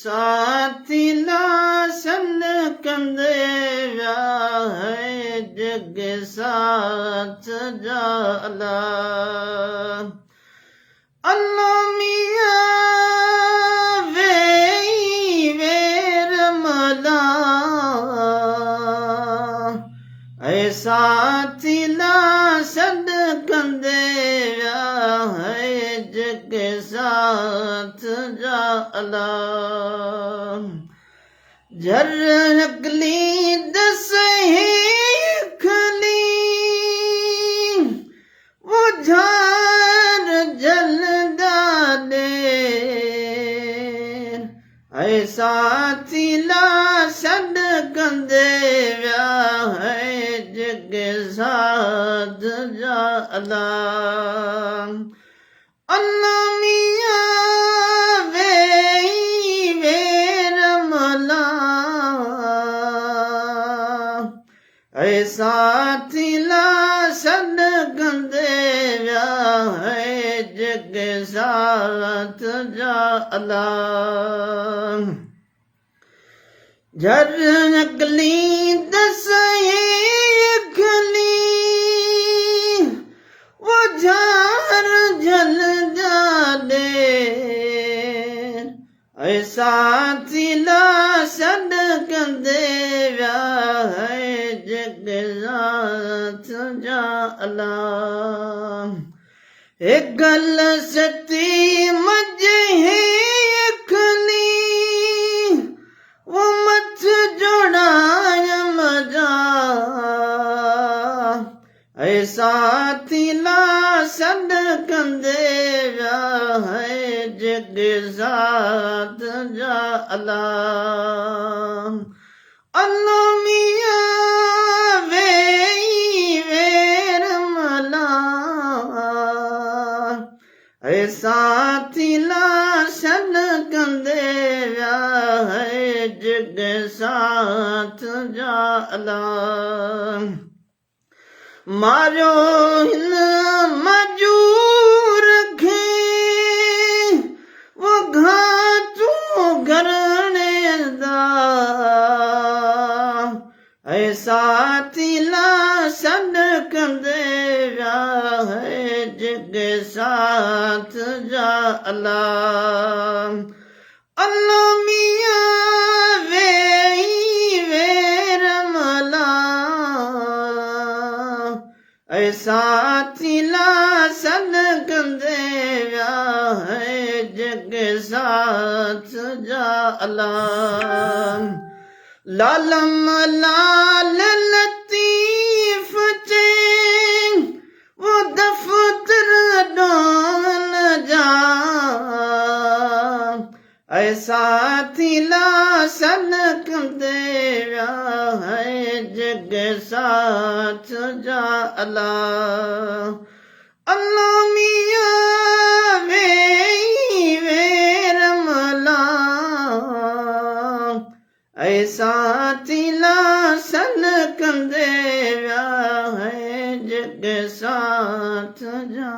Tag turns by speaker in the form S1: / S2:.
S1: साथिला सन कंदे व्या है जग साथ जाला अल्लाह मियां वेर मला ऐ साथिला सन कंदे व्या है जग साथ जाला जर अगली दस खली वो झार जलदा दे ऐसा थिला सद कंदे व्या है जग साथ जाला अल्लाह मियां वेर मला ऐसा थिला सद कंदे व्या है जग साथ जाला जर अगली दस खली वो झार जलदा दे ऐसा थिला सद कंदे व्या है जग साथ जाला एक गल सती मजे खली वो मत जोड़ाय मजा ऐसा थिला सद कंदे व्या है जग साथ जाला अल्लाह मियां वेर मला ऐसा थिला सन कंदे व्या है जग साथ जाला मारो हिन मजूर खे वो घाटू घरने दा ऐसा थिला सन कंदे व्या है जग साथ जाला अल्लाह मियां वेर मला ऐसा थिला सन कंदे व्या है जग साथ जाला लालम लाल लतीफ चे वो दफ्तर डोल जा ऐसा थिला सन कंदे व्या है जग साथ जाला अल्लाह मियां वेर मला ऐसा थिला सन कंदे व्या है जग साथ जाला